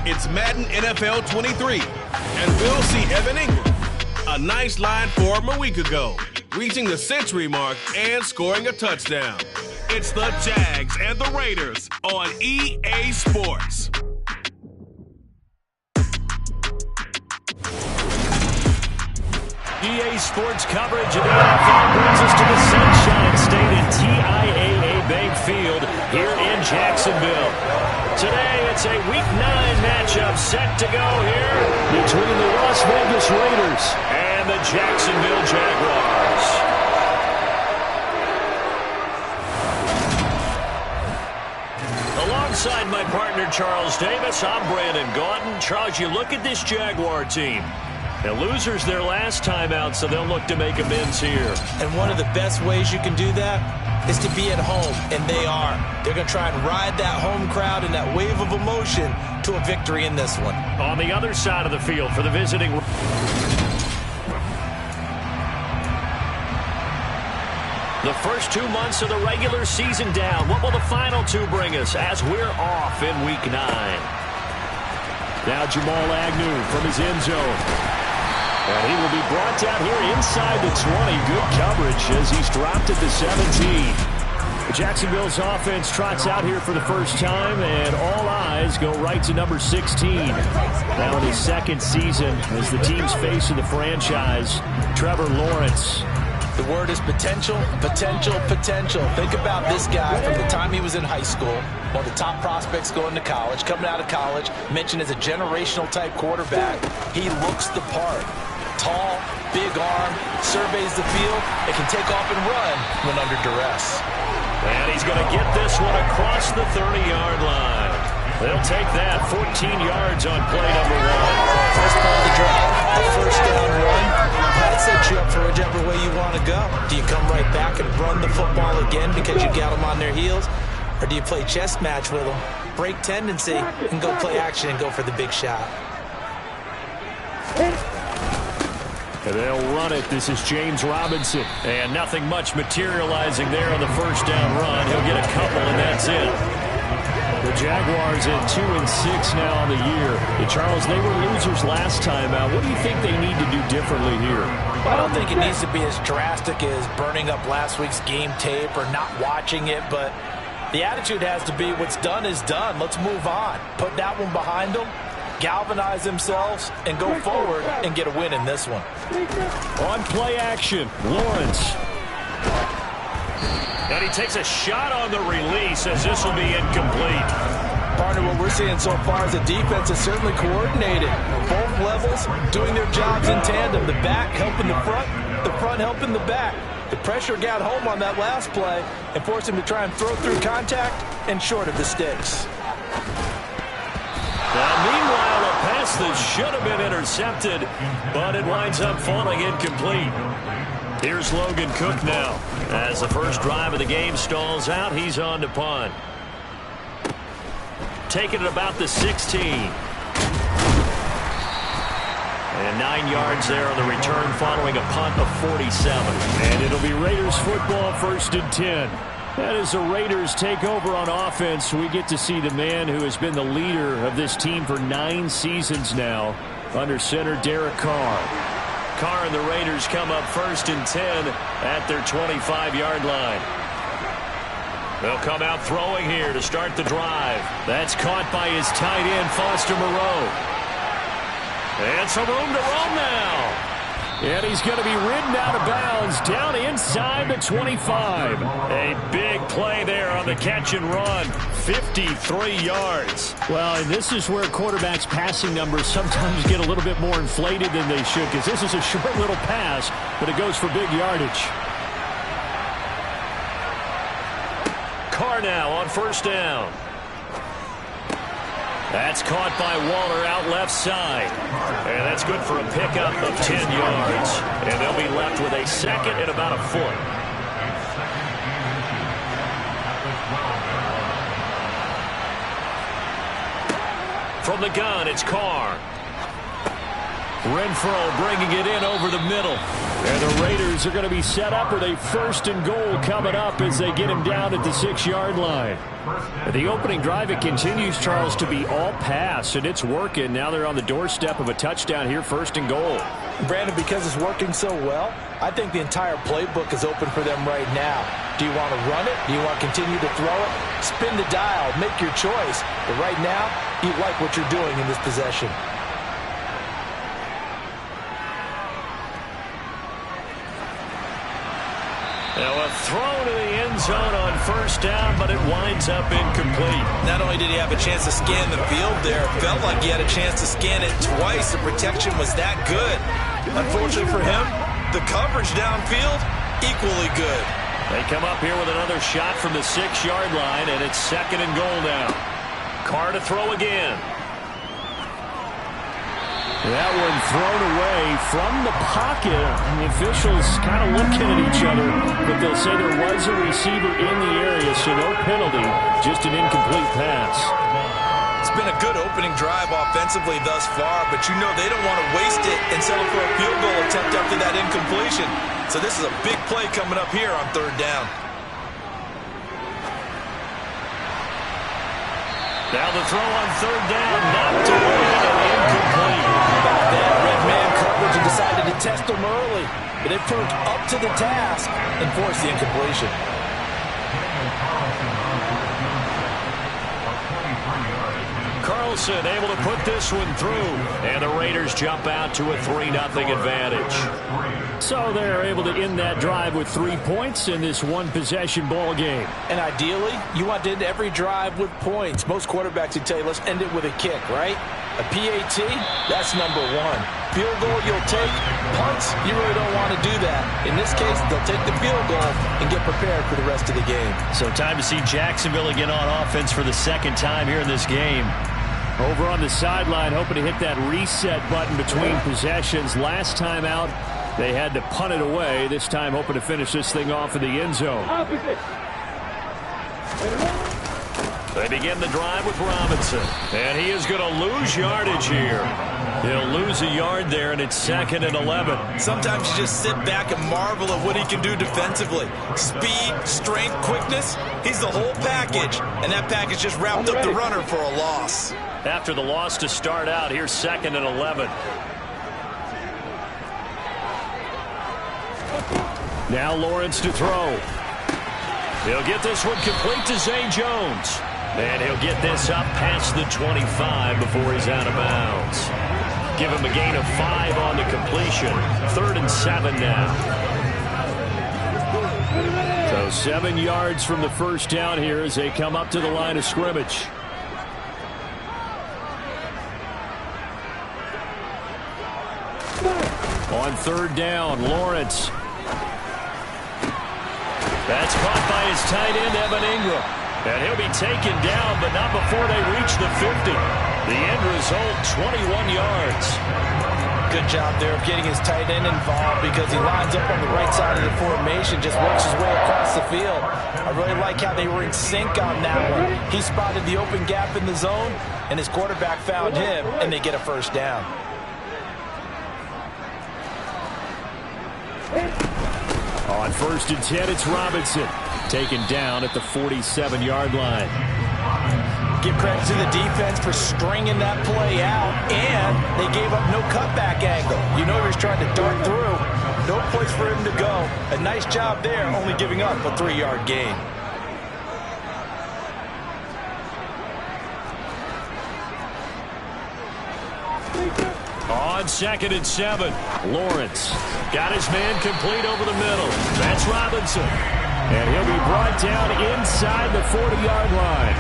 It's Madden NFL 23, and we'll see Evan Ingram. A nice line for him a week ago, reaching the century mark and scoring a touchdown. It's the Jags and the Raiders on EA Sports. EA Sports coverage of the NFL brings us to the Sunshine State in TIAA Bank Field here in Jacksonville. Today, it's a Week 9 matchup set to go here between the Las Vegas Raiders and the Jacksonville Jaguars. Alongside my partner, Charles Davis, I'm Brandon Gaudin. Charles, you look at this Jaguar team. The losers their last time out, so they'll look to make amends here. And one of the best ways you can do that is to be at home, and they are. They're going to try and ride that home crowd and that wave of emotion to a victory in this one. On the other side of the field for the visiting. The first 2 months of the regular season down. What will the final two bring us as we're off in Week 9? Now Jamal Agnew from his end zone. And he will be brought down here inside the 20. Good coverage as he's dropped at the 17. Jacksonville's offense trots out here for the first time, and all eyes go right to number 16. Now in his second season as the team's face of the franchise, Trevor Lawrence. The word is potential, potential, potential. Think about this guy from the time he was in high school, one of the top prospects going to college, coming out of college, mentioned as a generational type quarterback. He looks the part. Tall, big arm, surveys the field, and can take off and run when under duress. And he's going to get this one across the 30-yard line. They'll take that 14 yards on play number 1. First play of the drive, a first down run. That sets you up for whichever way you want to go. Do you come right back and run the football again because you got them on their heels? Or do you play chess match with them, break tendency, and go play action and go for the big shot? And they'll run it. This is James Robinson. And nothing much materializing there on the first down run. He'll get a couple, and that's it. The Jaguars at 2-6 now on the year. And Charles, they were losers last time out. What do you think they need to do differently here? Well, I don't think it needs to be as drastic as burning up last week's game tape or not watching it, but the attitude has to be what's done is done. Let's move on. Put that one behind them, galvanize themselves, and go forward and get a win in this one. On play action, Lawrence. And he takes a shot on the release as this will be incomplete. Partner, what we're seeing so far is the defense is certainly coordinated. Both levels doing their jobs in tandem. The back helping the front helping the back. The pressure got home on that last play and forced him to try and throw through contact and short of the sticks. Now, meanwhile, a pass that should have been intercepted, but it winds up falling incomplete. Here's Logan Cook now. As the first drive of the game stalls out, he's on to punt. Taking it about the 16. And 9 yards there on the return following a punt of 47. And it'll be Raiders football, 1st and 10. And as the Raiders take over on offense, we get to see the man who has been the leader of this team for 9 seasons now, under center Derek Carr. Carr and the Raiders come up 1st and 10 at their 25-yard line. They'll come out throwing here to start the drive. That's caught by his tight end, Foster Moreau. And some room to roam now. And he's going to be ridden out of bounds down inside the 25. A big play there on the catch and run. 53 yards. Well, and this is where quarterbacks' passing numbers sometimes get a little bit more inflated than they should, because this is a short little pass, but it goes for big yardage. Carr now on 1st down. That's caught by Waller out left side. And that's good for a pickup of 10 yards. And they'll be left with a second and about a foot. From the gun, it's Carr. Renfro bringing it in over the middle. And the Raiders are going to be set up with a 1st and goal coming up as they get him down at the 6-yard line. The opening drive, it continues, Charles, to be all pass, and it's working. Now they're on the doorstep of a touchdown here, 1st and goal. Brandon, because it's working so well, I think the entire playbook is open for them right now. Do you want to run it? Do you want to continue to throw it? Spin the dial. Make your choice. But right now, you like what you're doing in this possession. Now a throw to the end zone on 1st down, but it winds up incomplete. Not only did he have a chance to scan the field there, it felt like he had a chance to scan it twice. The protection was that good. Unfortunately for him, the coverage downfield, equally good. They come up here with another shot from the 6-yard line, and it's 2nd and goal now. Carr to throw again. That one thrown away from the pocket. The officials kind of looking at each other, but they'll say there was a receiver in the area, so no penalty, just an incomplete pass. It's been a good opening drive offensively thus far, but you know they don't want to waste it and settle for a field goal attempt after that incompletion. So this is a big play coming up here on 3rd down. Now the throw on 3rd down, knocked away and incomplete. About that, red man coverage and decided to test them early, but they proved up to the task and forced the incompletion. Carlson able to put this one through, and the Raiders jump out to a 3-0 advantage. So they're able to end that drive with 3 points in this one-possession ball game. And ideally, you want to end every drive with points. Most quarterbacks would tell you, let's end it with a kick, right? A PAT, that's number 1. Field goal you'll take. Punts, you really don't want to do that. In this case, they'll take the field goal and get prepared for the rest of the game. So time to see Jacksonville again on offense for the 2nd time here in this game. Over on the sideline, hoping to hit that reset button between possessions. Last time out, they had to punt it away. This time hoping to finish this thing off in the end zone. They begin the drive with Robinson. And he is going to lose yardage here. He'll lose a yard there, and it's 2nd and 11. Sometimes you just sit back and marvel at what he can do defensively. Speed, strength, quickness, he's the whole package. And that package just wrapped up the runner for a loss. After the loss to start out, here's 2nd and 11. Now Lawrence to throw. He'll get this one complete to Zay Jones. And he'll get this up past the 25 before he's out of bounds. Give him a gain of 5 on the completion. 3rd and 7 now. So 7 yards from the 1st down here as they come up to the line of scrimmage. On 3rd down, Lawrence. That's caught by his tight end, Evan Ingram. And he'll be taken down, but not before they reach the 50. The end result, 21 yards. Good job there of getting his tight end involved because he lines up on the right side of the formation, just works his way across the field. I really like how they were in sync on that one. He spotted the open gap in the zone, and his quarterback found him, and they get a 1st down. On 1st and 10, it's Robinson. Taken down at the 47-yard line. Give credit to the defense for stringing that play out, and they gave up no cutback angle. You know he was trying to dart through. No place for him to go. A nice job there, only giving up a 3-yard gain. On 2nd and 7, Lawrence got his man complete over the middle. That's Robinson. And he'll be brought down inside the 40-yard line.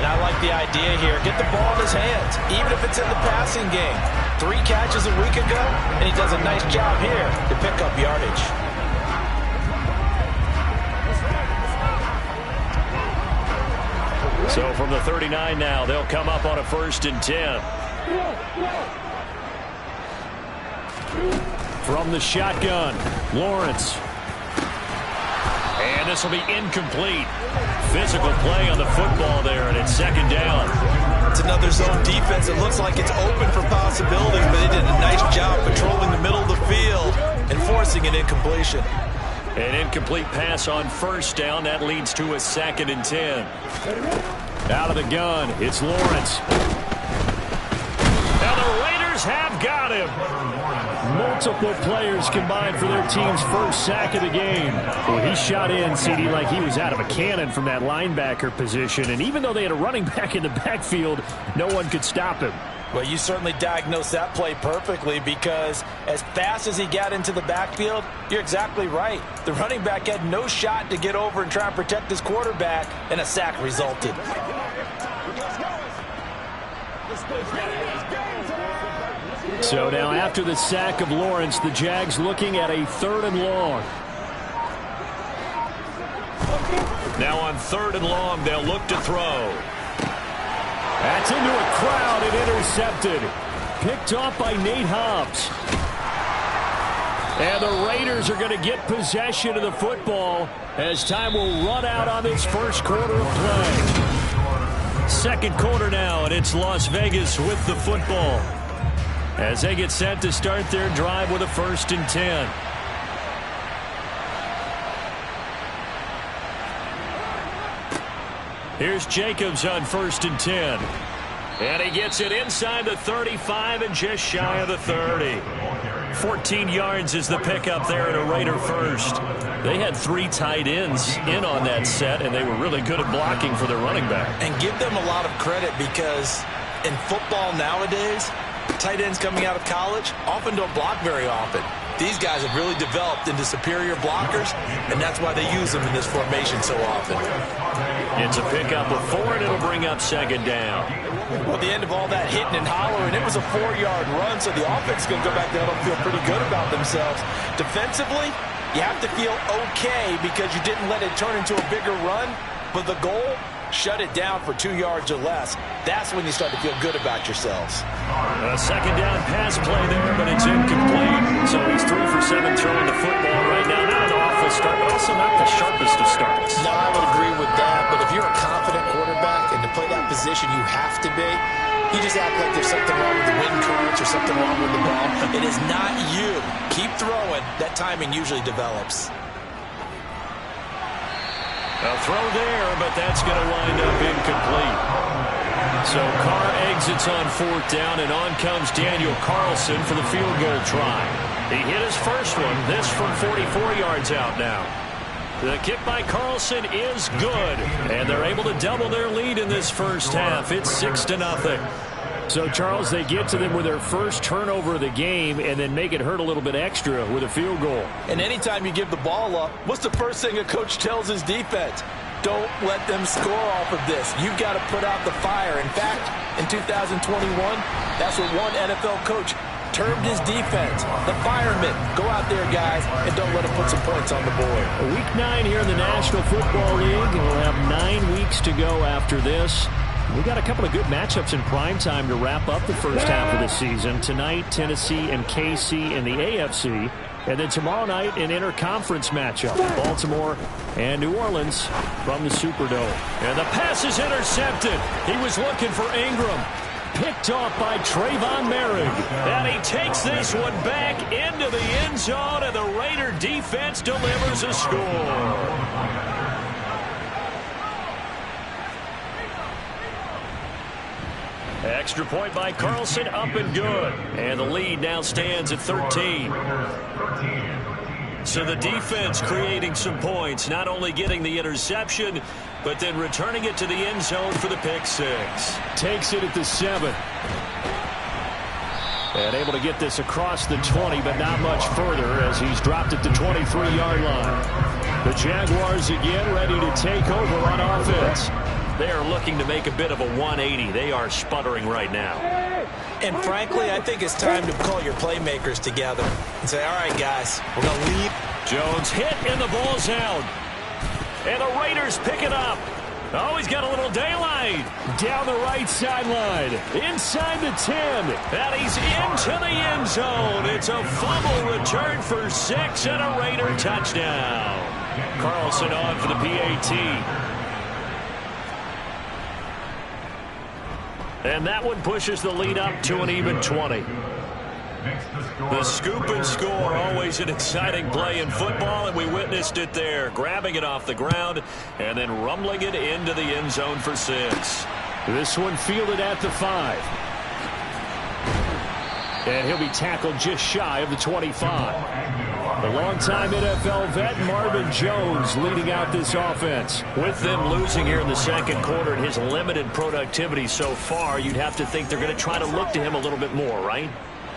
And I like the idea here. Get the ball in his hands, even if it's in the passing game. 3 catches a week ago, and he does a nice job here to pick up yardage. So from the 39 now, they'll come up on a 1st and 10. From the shotgun, Lawrence. And this will be incomplete. Physical play on the football there, and it's 2nd down. It's another zone defense. It looks like it's open for possibilities, but they did a nice job patrolling the middle of the field and forcing an incompletion. An incomplete pass on first down. That leads to a 2nd and 10. Out of the gun, it's Lawrence. Now the Raiders have got him. Multiple players combined for their team's first sack of the game. Well, he shot in, CD, like he was out of a cannon from that linebacker position. And even though they had a running back in the backfield, no one could stop him. Well, you certainly diagnosed that play perfectly, because as fast as he got into the backfield, you're exactly right. The running back had no shot to get over and try and protect his quarterback, and a sack resulted. So now after the sack of Lawrence, the Jags looking at a 3rd and long. Now on 3rd and long, they'll look to throw. That's into a crowd and intercepted. Picked off by Nate Hobbs. And the Raiders are going to get possession of the football as time will run out on this first quarter of play. Second quarter now, and it's Las Vegas with the football as they get set to start their drive with a 1st and 10. Here's Jacobs on 1st and 10. And he gets it inside the 35 and just shy of the 30. 14 yards is the pickup there at a Raider first. They had 3 tight ends in on that set, and they were really good at blocking for their running back. And give them a lot of credit, because in football nowadays, tight ends coming out of college often don't block very often. These guys have really developed into superior blockers, and that's why they use them in this formation so often. It's a pickup of 4, and it'll bring up 2nd down. Well, the end of all that hitting and hollering, it was a 4-yard run, so the offense is going to go back there and feel pretty good about themselves. Defensively, you have to feel okay because you didn't let it turn into a bigger run, but the goal, shut it down for 2 yards or less. That's when you start to feel good about yourselves. A 2nd down pass play there, but it's incomplete. So he's 3 for 7 throwing the football right now. Not an awful start, but also not the sharpest of starts. No, I would agree with that, but if you're a confident quarterback and to play that position you have to be, you just act like there's something wrong with the wind currents or something wrong with the ball. It is not you. Keep throwing. That timing usually develops. A throw there, but that's going to wind up incomplete. So Carr exits on 4th down, and on comes Daniel Carlson for the field goal try. He hit his first one, this from 44 yards out now. The kick by Carlson is good, and they're able to double their lead in this first half. It's 6-0. So, Charles, they get to them with their first turnover of the game and then make it hurt a little bit extra with a field goal. And anytime you give the ball up, what's the first thing a coach tells his defense? Don't let them score off of this. You've got to put out the fire. In fact, in 2021, that's what one NFL coach termed his defense, the firemen. Go out there, guys, and don't let them put some points on the board. Week 9 here in the National Football League, and we'll have 9 weeks to go after this. We got a couple of good matchups in prime time to wrap up the first half of the season. Tonight, Tennessee and KC in the AFC. And then tomorrow night, an interconference matchup. Baltimore and New Orleans from the Superdome. And the pass is intercepted. He was looking for Ingram. Picked off by Trayvon Merrick. And he takes this one back into the end zone, and the Raider defense delivers a score. Extra point by Carlson, up and good. And the lead now stands at 13. So the defense creating some points, not only getting the interception, but then returning it to the end zone for the pick 6. Takes it at the 7. And able to get this across the 20, but not much further as he's dropped it to 23-yard line. The Jaguars again ready to take over on offense. They are looking to make a bit of a 180. They are sputtering right now. And frankly, I think it's time to call your playmakers together and say, all right, guys, we're going to lead. Jones hit and the ball's out. And the Raiders pick it up. Oh, he's got a little daylight. Down the right sideline. Inside the 10. And he's into the end zone. It's a fumble return for 6 and a Raider touchdown. Carlson on for the PAT. And that one pushes the lead up to an even 20. The scoop and score, always an exciting play in football, and we witnessed it there, grabbing it off the ground and then rumbling it into the end zone for 6. This one fielded at the 5. And he'll be tackled just shy of the 25. The longtime NFL vet Marvin Jones leading out this offense. With them losing here in the second quarter and his limited productivity so far, you'd have to think they're going to try to look to him a little bit more, right?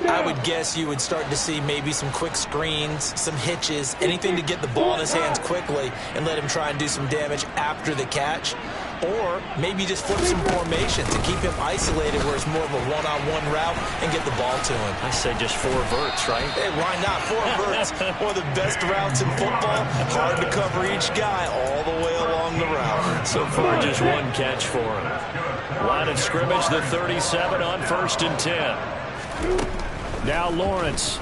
I would guess you would start to see maybe some quick screens, some hitches, anything to get the ball in his hands quickly and let him try and do some damage after the catch. Or maybe just flip some formations and keep him isolated where it's more of a one-on-one route and get the ball to him. I say just 4 verts, right? Hey, why not? 4 verts, one of the best routes in football. Hard to cover each guy all the way along the route. So far, just 1 catch for him. Line of scrimmage, the 37 on 1st and 10. Now Lawrence.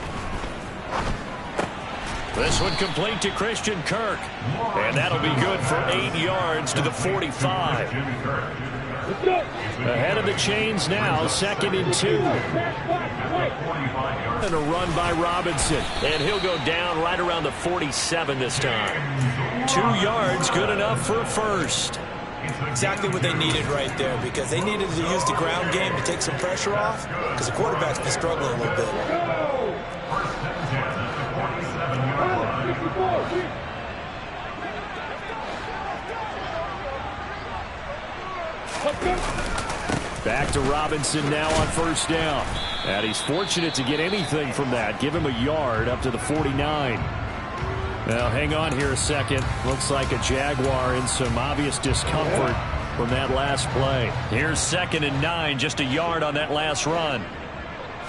This one complete to Christian Kirk. And that'll be good for 8 yards to the 45. Ahead of the chains now, 2nd and 2. And a run by Robinson. And he'll go down right around the 47 this time. 2 yards, good enough for a first. Exactly what they needed right there, because they needed to use the ground game to take some pressure off, because the quarterback's been struggling a little bit. Back to Robinson now on 1st down. And he's fortunate to get anything from that. Give him a yard up to the 49. Now, hang on here a second. Looks like a Jaguar in some obvious discomfort from that last play. Here's 2nd and 9, just a yard on that last run.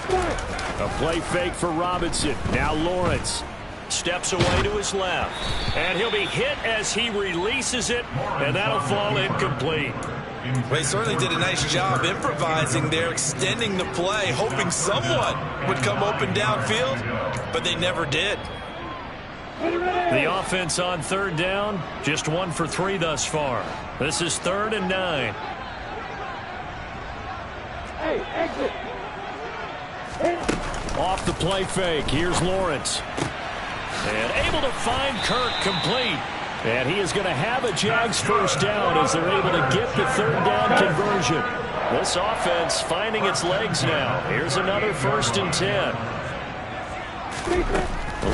A play fake for Robinson. Now Lawrence steps away to his left. And he'll be hit as he releases it, and that'll fall incomplete. Well, he certainly did a nice job improvising there, extending the play, hoping someone would come open downfield, but they never did. The offense on 3rd down, just 1 for 3 thus far. This is 3rd and 9. Hey, exit. Off the play fake, here's Lawrence. And able to find Kirk complete. And he is going to have a Jags 1st down as they're able to get the 3rd down conversion. This offense finding its legs now. Here's another 1st and 10.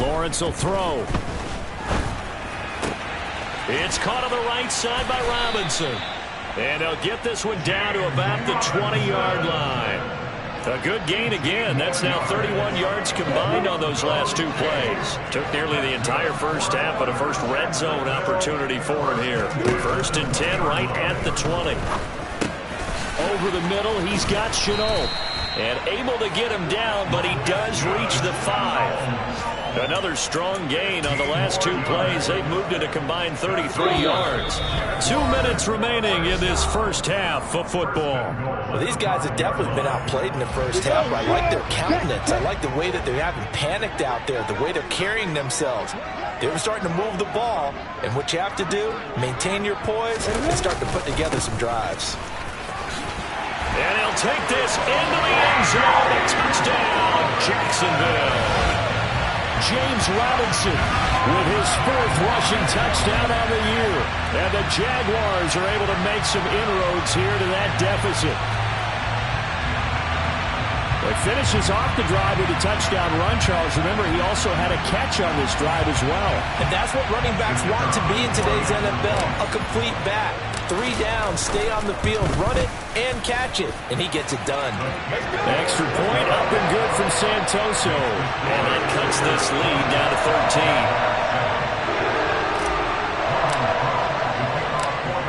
Lawrence will throw. It's caught on the right side by Robinson. And they'll get this one down to about the 20-yard line. A good gain again. That's now 31 yards combined on those last 2 plays. Took nearly the entire first half, but a first red zone opportunity for him here. 1st and 10 right at the 20. Over the middle, he's got Chenault. And able to get him down, but he does reach the 5. Another strong gain on the last 2 plays. They've moved it a combined 33 yards. 2 minutes remaining in this first half of football. Well, these guys have definitely been outplayed in the first half. I like their countenance. I like the way that they haven't panicked out there, the way they're carrying themselves. They were starting to move the ball, and what you have to do, maintain your poise and start to put together some drives. And he'll take this into the end zone. A touchdown, Jacksonville. James Robinson with his 4th rushing touchdown on the year. And the Jaguars are able to make some inroads here to that deficit. It finishes off the drive with a touchdown run, Charles. Remember, he also had a catch on this drive as well. And that's what running backs want to be in today's NFL, a complete back. 3 downs, stay on the field, run it, and catch it. And he gets it done. Extra point up and good from Santoso. And that cuts this lead down to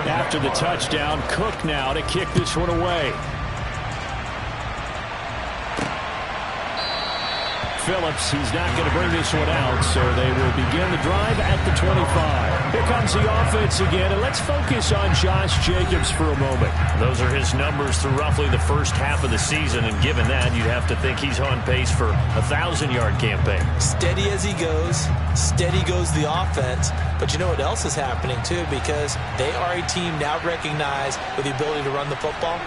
13. After the touchdown, Cook now to kick this one away. Phillips, he's not going to bring this one out, so they will begin the drive at the 25. Here comes the offense again, and let's focus on Josh Jacobs for a moment. Those are his numbers through roughly the first half of the season, and given that, you'd have to think he's on pace for a 1,000-yard campaign. Steady as he goes, steady goes the offense, but you know what else is happening, too, because they are a team now recognized with the ability to run the football.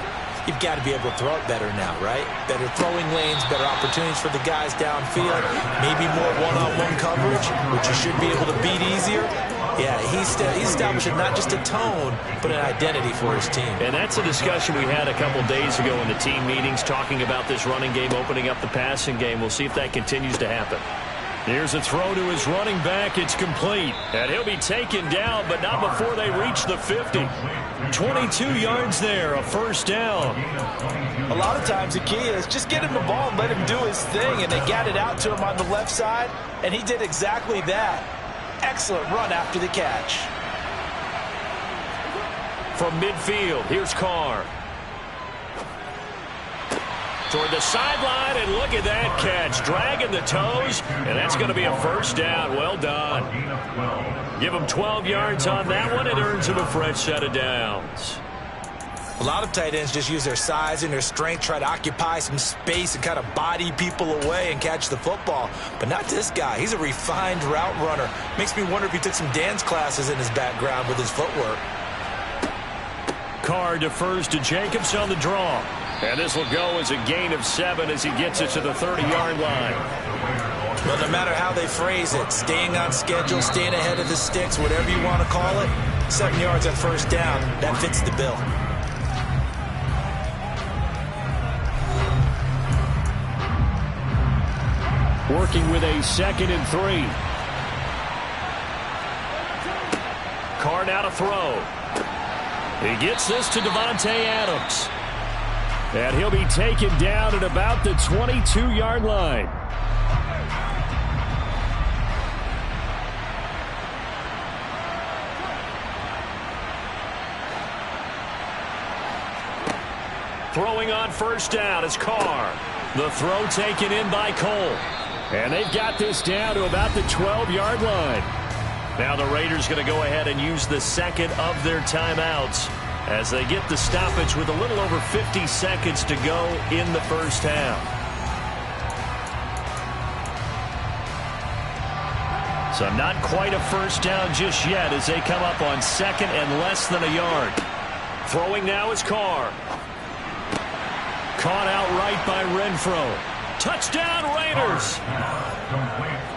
You've got to be able to throw it better now, right? Better throwing lanes, better opportunities for the guys downfield, maybe more one-on-one coverage, which you should be able to beat easier. Yeah, he's establishing not just a tone, but an identity for his team. And that's a discussion we had a couple days ago in the team meetings, talking about this running game opening up the passing game. We'll see if that continues to happen. Here's a throw to his running back. It's complete. And he'll be taken down, but not before they reach the 50. 22 yards there, a first down. A lot of times the key is just get him the ball and let him do his thing, and they got it out to him on the left side, and he did exactly that. Excellent run after the catch. From midfield, here's Carr. Toward the sideline, and look at that catch. Dragging the toes, and that's going to be a first down. Well done. Give him 12 yards on that one. It earns him a fresh set of downs. A lot of tight ends just use their size and their strength, try to occupy some space and kind of body people away and catch the football. But not this guy. He's a refined route runner. Makes me wonder if he took some dance classes in his background with his footwork. Carr defers to Jacobs on the draw. And this will go as a gain of 7 as he gets it to the 30-yard line. Well, no matter how they phrase it, staying on schedule, staying ahead of the sticks, whatever you want to call it, 7 yards on first down, that fits the bill. Working with a 2nd and 3. Carr now to throw. He gets this to Devontae Adams. And he'll be taken down at about the 22-yard line. Throwing on first down is Carr. The throw taken in by Cole. And they've got this down to about the 12-yard line. Now the Raiders going to go ahead and use the second of their timeouts as they get the stoppage with a little over 50 seconds to go in the first half. So not quite a first down just yet as they come up on 2nd and less than a yard. Throwing now is Carr. Caught outright by Renfro. Touchdown, Raiders!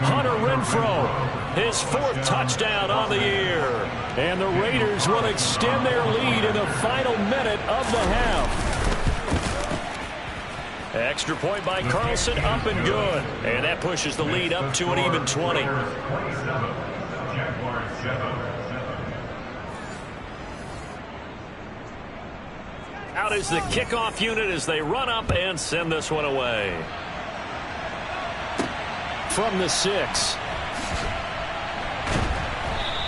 Hunter Renfro, his 4th touchdown on the year. And the Raiders will extend their lead in the final minute of the half. Extra point by Carlson, up and good. And that pushes the lead up to an even 20. Out is the kickoff unit as they run up and send this one away. From the 6.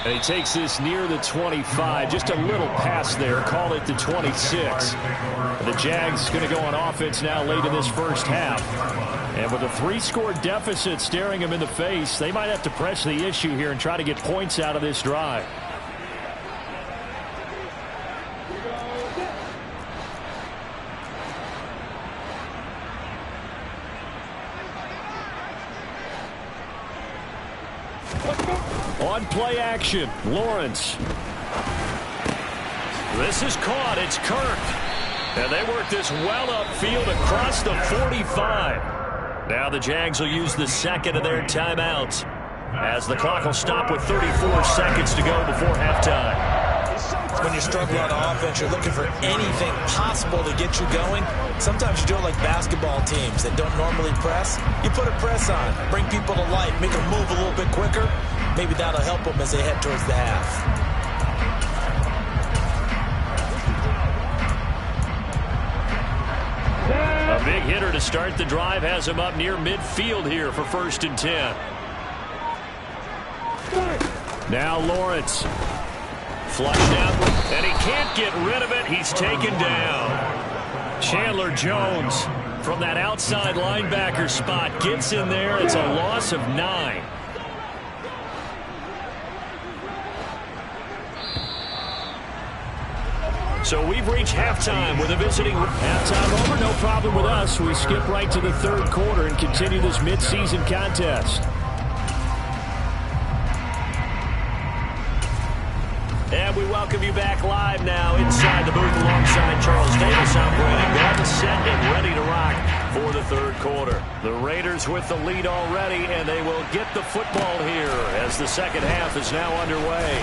And he takes this near the 25. Just a little pass there. Call it the 26. The Jags going to go on offense now late in this first half. And with a 3-score deficit staring them in the face, they might have to press the issue here and try to get points out of this drive. On play action, Lawrence. This is caught. It's Kirk. And they work this well upfield across the 45. Now the Jags will use the second of their timeouts as the clock will stop with 34 seconds to go before halftime. When you're struggling on offense, you're looking for anything possible to get you going. Sometimes you do it like basketball teams that don't normally press. You put a press on, bring people to life, make them move a little bit quicker. Maybe that'll help them as they head towards the half. A big hitter to start the drive has him up near midfield here for 1st and 10. Now Lawrence. Flushed out, and he can't get rid of it. He's taken down. Chandler Jones from that outside linebacker spot gets in there. It's a loss of 9. So we've reached halftime with a visiting. Halftime over, no problem with us. We skip right to the 3rd quarter and continue this midseason contest. And we welcome welcome you back live now inside the booth alongside Charles Davis. I'm Brandon Gaudin, set and ready to rock for the third quarter. The Raiders with the lead already, and they will get the football here as the second half is now underway.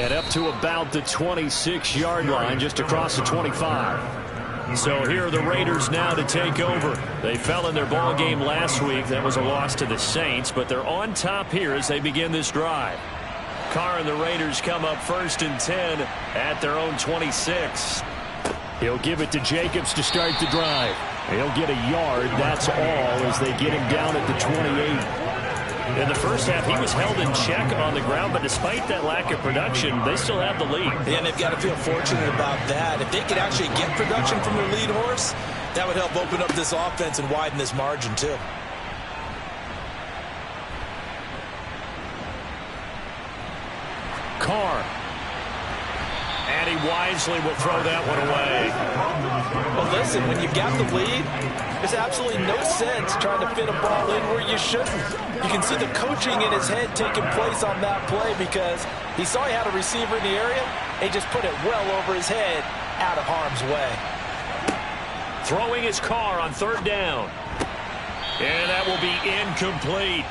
And up to about the 26-yard line, just across the 25. So here are the Raiders now to take over. They fell in their ball game last week. That was a loss to the Saints, but they're on top here as they begin this drive. Carr and the Raiders come up 1st and 10 at their own 26. He'll give it to Jacobs to start the drive. He'll get a yard. That's all as they get him down at the 28. In the first half, he was held in check on the ground, but despite that lack of production, they still have the lead. Yeah, and they've got to feel fortunate about that. If they could actually get production from their lead horse, that would help open up this offense and widen this margin, too. Carr. And he wisely will throw that one away. Well, listen, when you've got the lead, there's absolutely no sense trying to fit a ball in where you shouldn't. You can see the coaching in his head taking place on that play because he saw he had a receiver in the area, and he just put it well over his head out of harm's way. Throwing his Carr on 3rd down. And that will be incomplete.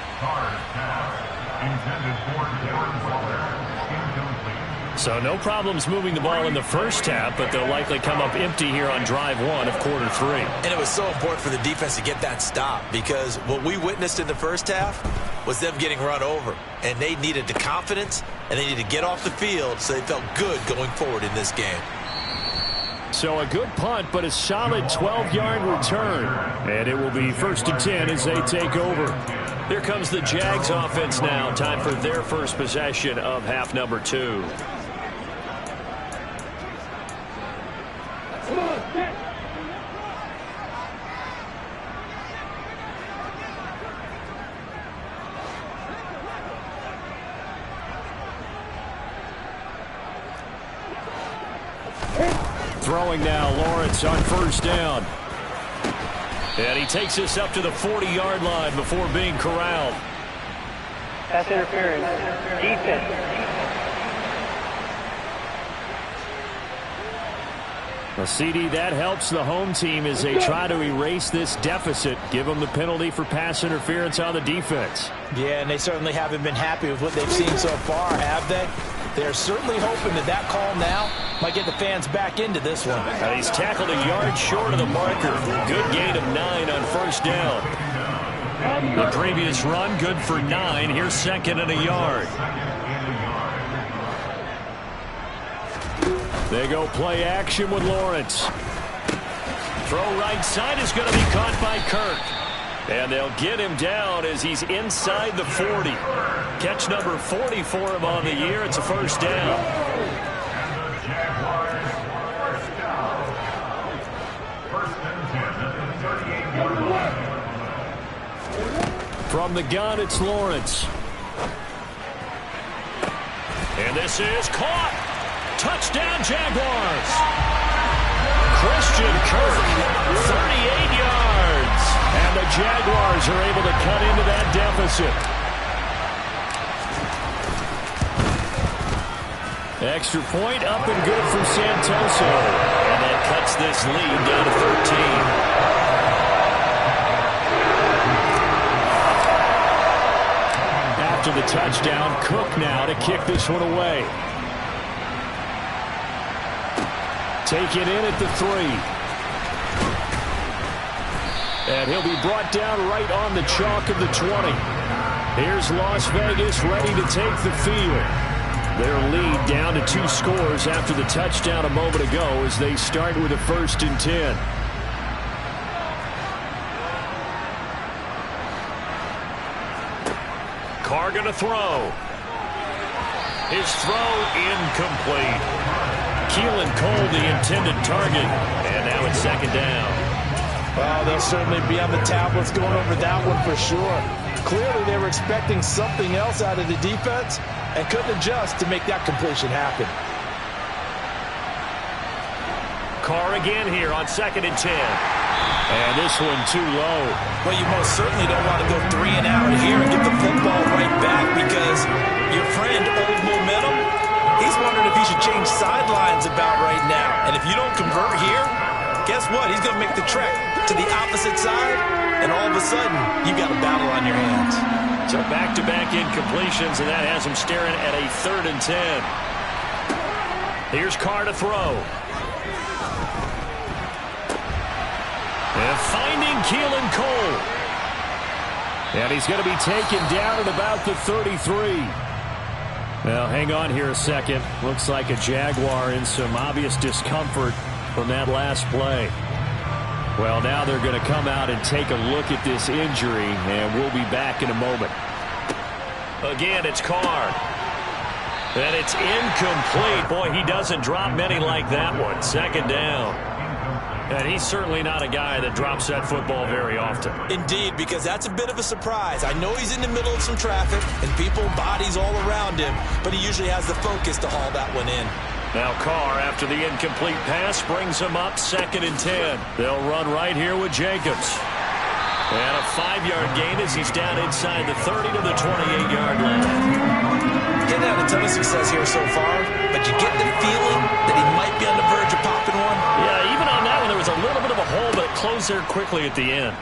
So no problems moving the ball in the first half, but they'll likely come up empty here on drive 1 of quarter 3. And it was so important for the defense to get that stop because what we witnessed in the first half was them getting run over. And they needed the confidence, and they needed to get off the field so they felt good going forward in this game. So a good punt, but a solid 12-yard return. And it will be 1st and 10 as they take over. Here comes the Jags offense now. Time for their first possession of half number 2. Throwing now, Lawrence on 1st down. And he takes us up to the 40-yard line before being corralled. Pass interference. Defense. A CD that helps the home team as they try to erase this deficit. Give them the penalty for pass interference on the defense. Yeah, and they certainly haven't been happy with what they've seen so far, have they? They're certainly hoping that that call now might get the fans back into this one. And he's tackled a yard short of the marker. Good gain of 9 on 1st down. The previous run, good for 9. Here's 2nd and a yard. They go play action with Lawrence. Throw right side is going to be caught by Kirk. And they'll get him down as he's inside the 40. Catch number 40 for him on the year. It's a 1st down. From the gun, it's Lawrence. And this is caught. Touchdown, Jaguars. Christian Kirk, 38 yards. And the Jaguars are able to cut into that deficit. Extra point up and good for Santoso. And that cuts this lead down to 13. After the touchdown, Cook now to kick this one away. Take it in at the 3. And he'll be brought down right on the chalk of the 20. Here's Las Vegas ready to take the field. Their lead down to 2 scores after the touchdown a moment ago as they start with a 1st and 10. Carr going to throw. His throw incomplete. Keelan Cole the intended target. And now it's 2nd down. Well, they'll certainly be on the tablets going over that one for sure. Clearly they were expecting something else out of the defense and couldn't adjust to make that completion happen. Carr again here on 2nd and 10. And this one too low. Well, you most certainly don't want to go 3 and out here and get the football right back because your friend, old momentum, He's wondering if he should change sidelines about right now. And if you don't convert here, guess what? He's going to make the trek to the opposite side, and all of a sudden, you've got a battle on your hands. So back-to-back incompletions, and that has him staring at a 3rd and 10. Here's Carr to throw. And finding Keelan Cole. And he's going to be taken down at about the 33. Now, hang on here a second. Looks like a Jaguar in some obvious discomfort from that last play. Well, now they're going to come out and take a look at this injury, and we'll be back in a moment. Again, it's Carr. And it's incomplete. Boy, he doesn't drop many like that one. 2nd down. And he's certainly not a guy that drops that football very often. Indeed, because that's a bit of a surprise. I know he's in the middle of some traffic and people, bodies all around him, but he usually has the focus to haul that one in. Now Carr, after the incomplete pass, brings him up 2nd and 10. They'll run right here with Jacobs. And a 5-yard gain as he's down inside the 30 to the 28-yard line. Didn't have a ton of success here so far, but you get the feeling that he might be on the verge of popping one. Yeah, even on that one, there was a little bit of a hole, but it closed there quickly at the end.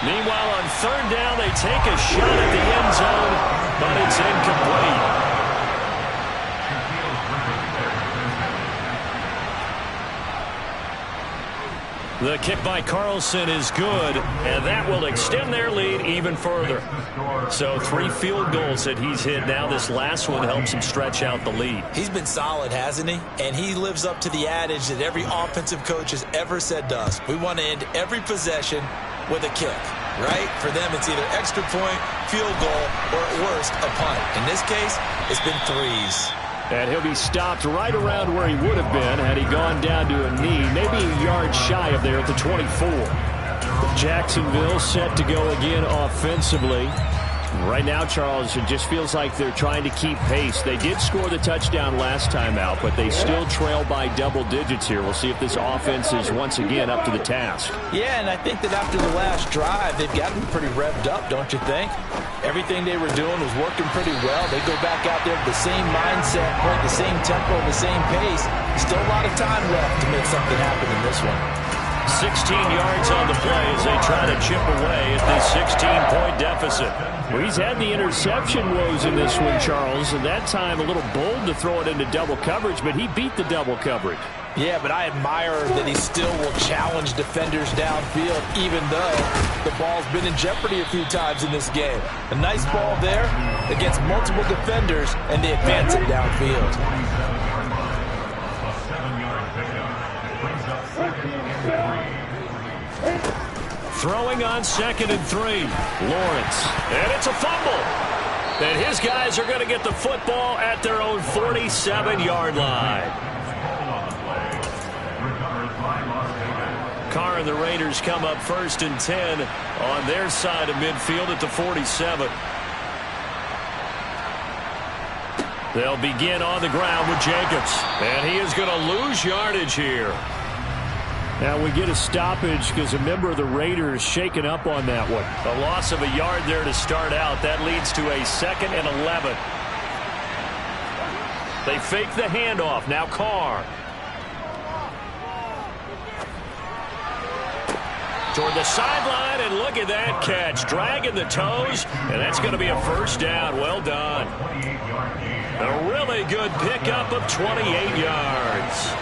Meanwhile, on 3rd down, they take a shot at the end zone, but it's incomplete. The kick by Carlson is good, and that will extend their lead even further. So 3 field goals that he's hit. Now this last one helps him stretch out the lead. He's been solid, hasn't he? And he lives up to the adage that every offensive coach has ever said to us. We want to end every possession with a kick, right? For them, it's either extra point, field goal, or at worst, a punt. In this case, it's been 3s. And he'll be stopped right around where he would have been had he gone down to a knee, maybe a yard shy of there at the 24. Jacksonville set to go again offensively. Right now, Charles, it just feels like they're trying to keep pace. They did score the touchdown last time out, but they still trail by double digits here. We'll see if this offense is once again up to the task. Yeah, and I think that after the last drive, they've got to be pretty revved up, don't you think? Everything they were doing was working pretty well. They go back out there with the same mindset, playing the same tempo, the same pace. Still a lot of time left to make something happen in this one. 16 yards on the play as they try to chip away at this 16-point deficit. Well, he's had the interception woes in this one, Charles, and that time a little bold to throw it into double coverage, but he beat the double coverage. Yeah, but I admire that he still will challenge defenders downfield, even though the ball's been in jeopardy a few times in this game. A nice ball there against multiple defenders, and they advance it downfield. Throwing on 2nd and 3. Lawrence. And it's a fumble. And his guys are going to get the football at their own 47-yard line. Carr and the Raiders come up 1st and 10 on their side of midfield at the 47. They'll begin on the ground with Jacobs. And he is going to lose yardage here. Now we get a stoppage because a member of the Raiders shaken up on that one. A loss of a yard there to start out. That leads to a 2nd and 11. They fake the handoff. Now Carr. Toward the sideline, and look at that catch. Dragging the toes, and that's going to be a 1st down. Well done. A really good pickup of 28 yards.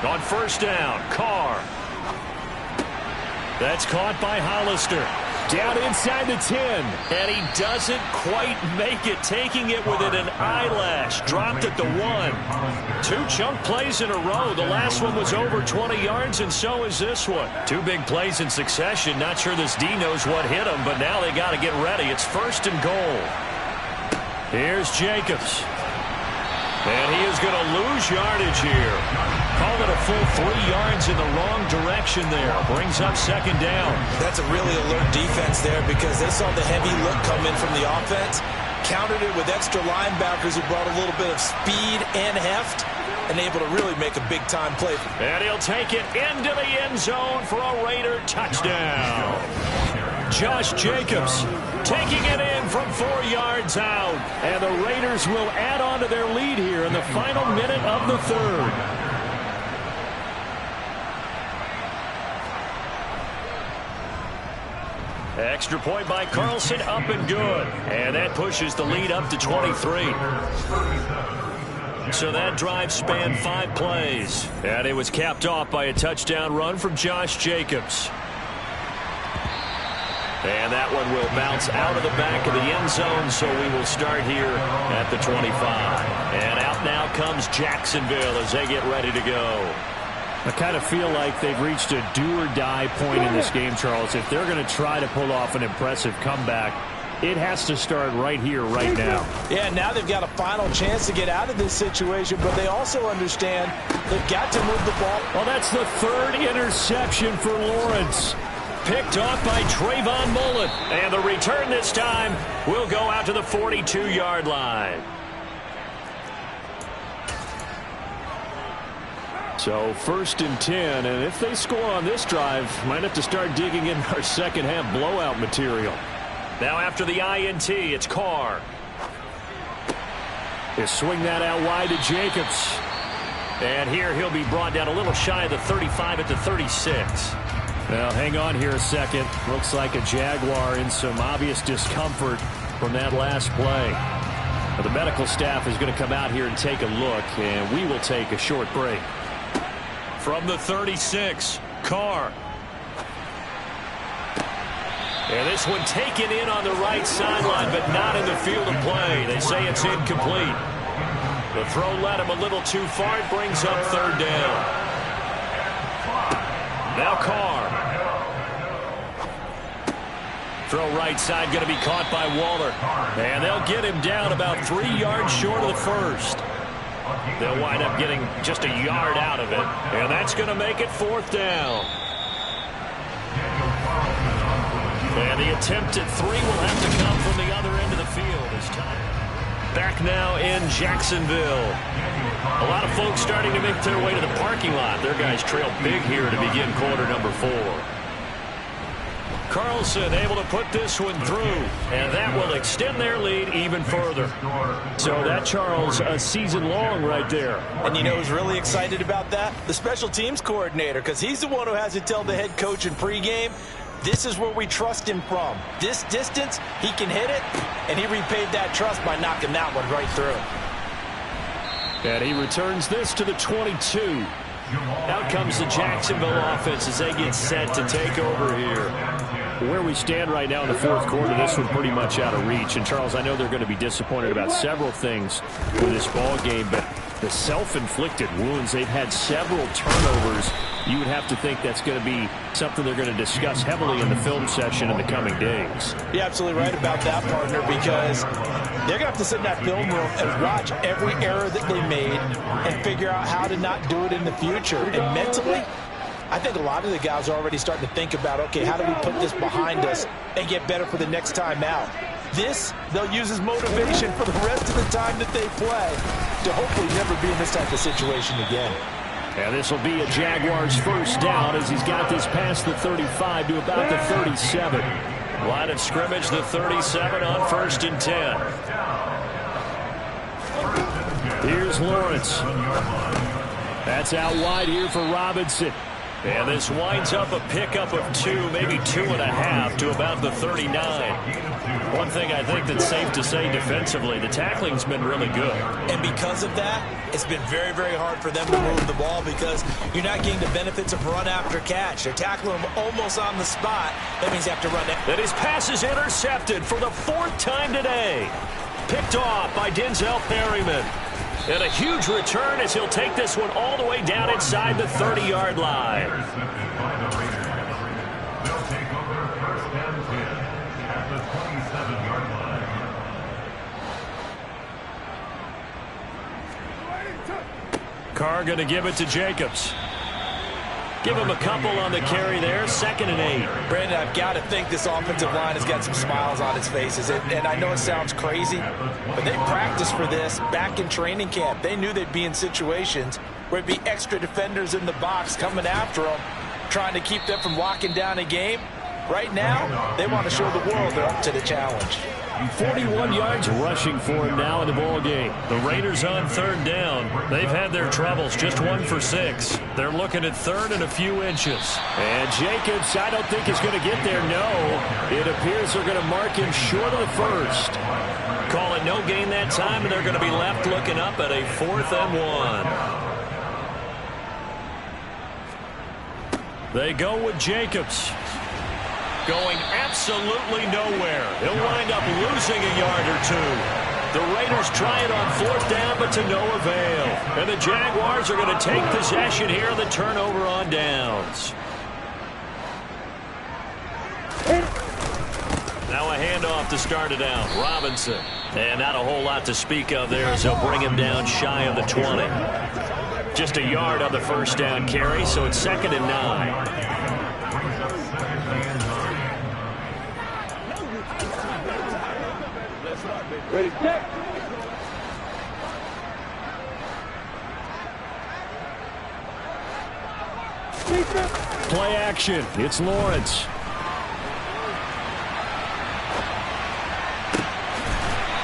On 1st down, Carr. That's caught by Hollister. Down inside the 10. And he doesn't quite make it, taking it within an eyelash. Dropped at the 1. 2 chunk plays in a row. The last one was over 20 yards, and so is this one. 2 big plays in succession. Not sure this D knows what hit him, but now they got to get ready. It's 1st and goal. Here's Jacobs. And he is going to lose yardage here. Called it a full 3 yards in the wrong direction there. Brings up 2nd down. That's a really alert defense there because they saw the heavy look come in from the offense. countered it with extra linebackers who brought a little bit of speed and heft and able to really make a big-time play. And he'll take it into the end zone for a Raider touchdown. Josh Jacobs taking it in from 4 yards out. And the Raiders will add on to their lead here in the final minute of the third. Extra point by Carlson, up and good. And that pushes the lead up to 23. So that drive spanned 5 plays. And it was capped off by a touchdown run from Josh Jacobs. And that one will bounce out of the back of the end zone, so we will start here at the 25. And out now comes Jacksonville as they get ready to go. I kind of feel like they've reached a do-or-die point in this game, Charles. If they're going to try to pull off an impressive comeback, it has to start right here, right now. Yeah, now they've got a final chance to get out of this situation, but they also understand they've got to move the ball. Well, that's the 3rd interception for Lawrence. Picked off by Trayvon Mullen. And the return this time will go out to the 42-yard line. So 1st and 10, and if they score on this drive, might have to start digging in our second-half blowout material. Now after the INT, it's Carr. He'll swing that out wide to Jacobs. And here he'll be brought down a little shy of the 35 at the 36. Well, hang on here a second. Looks like a Jaguar in some obvious discomfort from that last play. Now, the medical staff is going to come out here and take a look, and we will take a short break. From the 36, Carr. And this one taken in on the right sideline, but not in the field of play. They say it's incomplete. The throw led him a little too far. It brings up 3rd down. Now Carr. Throw right side, going to be caught by Waller. And they'll get him down about 3 yards short of the 1st. They'll wind up getting just a yard out of it. And that's going to make it 4th down. And the attempt at 3 will have to come from the other end of the field this time. Back now in Jacksonville. A lot of folks starting to make their way to the parking lot. Their guys trail big here to begin quarter number 4. Carlson able to put this one through, and that will extend their lead even further. So that, Charles, a season long right there. And you know who's really excited about that? The special teams coordinator, because he's the one who has to tell the head coach in pregame, this is where we trust him from. This distance, he can hit it, and he repaid that trust by knocking that one right through. And he returns this to the 22. Out comes the Jacksonville offense as they get set to take over here. Where we stand right now in the 4th quarter, this one pretty much out of reach. And, Charles, I know they're going to be disappointed about several things with this ball game, but the self-inflicted wounds, they've had several turnovers. You would have to think that's going to be something they're going to discuss heavily in the film session in the coming days. You're absolutely right about that, partner, because they're going to have to sit in that film room and watch every error that they made and figure out how to not do it in the future. And mentally, I think a lot of the guys are already starting to think about, okay, how do we put this behind us and get better for the next time out? This, they'll use as motivation for the rest of the time that they play to hopefully never be in this type of situation again. And this will be a Jaguars 1st down as he's got this past the 35 to about the 37. Line of scrimmage, the 37 on 1st and 10. Here's Lawrence. That's out wide here for Robinson. And this winds up a pickup of 2, maybe 2.5 to about the 39. One thing I think that's safe to say defensively, the tackling's been really good. And because of that, it's been very, very hard for them to move the ball because you're not getting the benefits of run after catch. They're tackling them almost on the spot. That means they have to run it. And his pass is intercepted for the 4th time today. Picked off by Denzel Perryman. And a huge return as he'll take this one all the way down inside the 30-yard line. Carr going to give it to Jacobs. Give him a couple on the carry there. 2nd and 8. Brandon, I've got to think this offensive line has got some smiles on its faces. And I know it sounds crazy, but they practiced for this back in training camp. They knew they'd be in situations where it'd be extra defenders in the box coming after them, trying to keep them from locking down a game. Right now, they want to show the world they're up to the challenge. 41 yards rushing for him now in the ball game. The Raiders on 3rd down. They've had their troubles, just 1 for 6. They're looking at 3rd and a few inches. And Jacobs, I don't think is going to get there. No, it appears they're going to mark him short of the 1st. Call it no gain that time, and they're going to be left looking up at a 4th and 1. They go with Jacobs. Going absolutely nowhere. He'll wind up losing a yard or 2. The Raiders try it on 4th down, but to no avail. And the Jaguars are going to take possession here on the turnover on downs. Now a handoff to start it out. Robinson. And not a whole lot to speak of there as they'll bring him down shy of the 20. Just a yard on the 1st down carry, so it's 2nd and 9. Ready, set. Play action. It's Lawrence.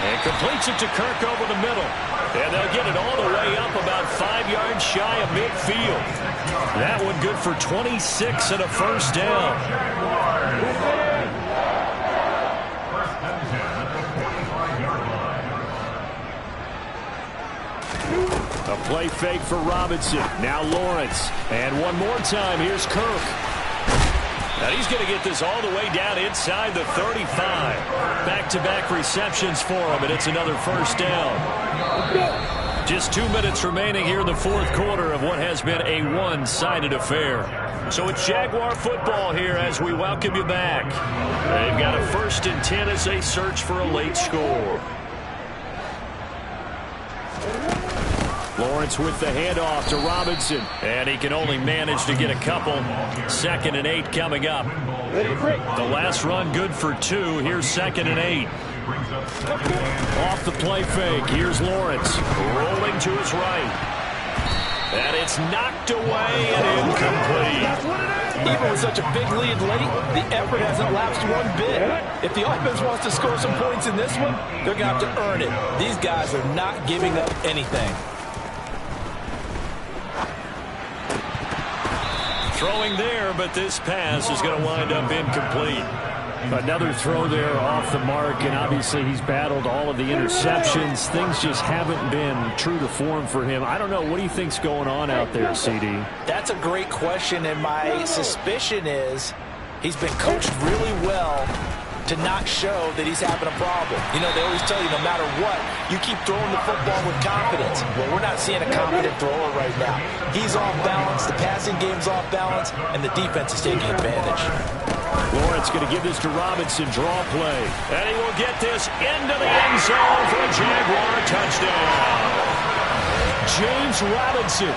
And completes it to Kirk over the middle. And they'll get it all the way up about 5 yards shy of midfield. That one good for 26 and a 1st down. A play fake for Robinson. Now Lawrence. And one more time, here's Kirk. Now he's going to get this all the way down inside the 35. Back-to-back receptions for him, and it's another 1st down. Just 2 minutes remaining here in the 4th quarter of what has been a one-sided affair. So it's Jaguar football here as we welcome you back. They've got a 1st and 10 as they search for a late score. Lawrence with the handoff to Robinson. And he can only manage to get a couple. 2nd and 8 coming up. The last run good for 2. Here's 2nd and 8. Off the play fake. Here's Lawrence. Rolling to his right. And it's knocked away and incomplete. Even with such a big lead late, the effort hasn't lapsed one bit. If the offense wants to score some points in this one, they're going to have to earn it. These guys are not giving up anything. Throwing there, but this pass is going to wind up incomplete. Another throw there off the mark, and obviously he's battled all of the interceptions. Things just haven't been true to form for him. I don't know. What do you think's going on out there, CD? That's a great question, and my suspicion is he's been coached really well to not show that he's having a problem. You know, they always tell you no matter what, you keep throwing the football with confidence. Well, we're not seeing a confident thrower right now. He's off balance, the passing game's off balance, and the defense is taking advantage. Lawrence going to give this to Robinson, draw play. And he will get this into the end zone for a Jaguar touchdown. James Robinson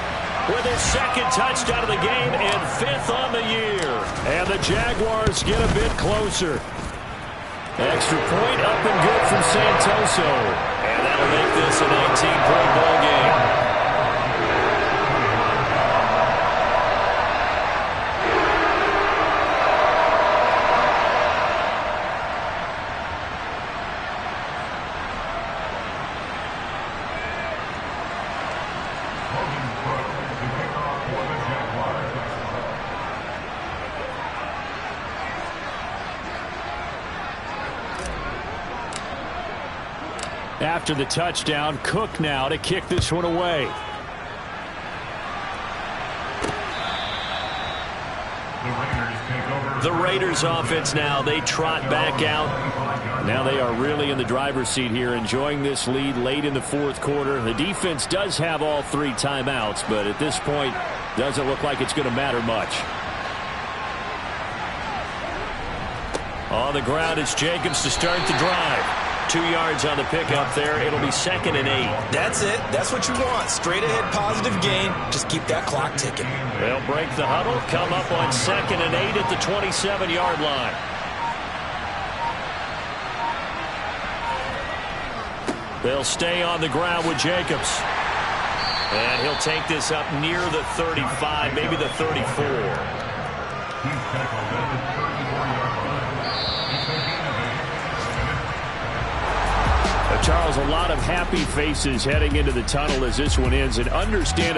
with his 2nd touchdown of the game and 5th on the year. And the Jaguars get a bit closer. Extra point up and good from Santoso. And that'll make this a 19-point ball game. After the touchdown, Cook now to kick this one away. The Raiders offense now, they trot back out. Now they are really in the driver's seat here, enjoying this lead late in the 4th quarter. The defense does have all 3 timeouts, but at this point, doesn't look like it's going to matter much. On the ground, it's Jacobs to start the drive. 2 yards on the pickup there. It'll be 2nd and 8. That's it. That's what you want. Straight ahead positive gain. Just keep that clock ticking. They'll break the huddle, come up on 2nd and 8 at the 27-yard line. They'll stay on the ground with Jacobs. And he'll take this up near the 35, maybe the 34. Charles, a lot of happy faces heading into the tunnel as this one ends. And understandable.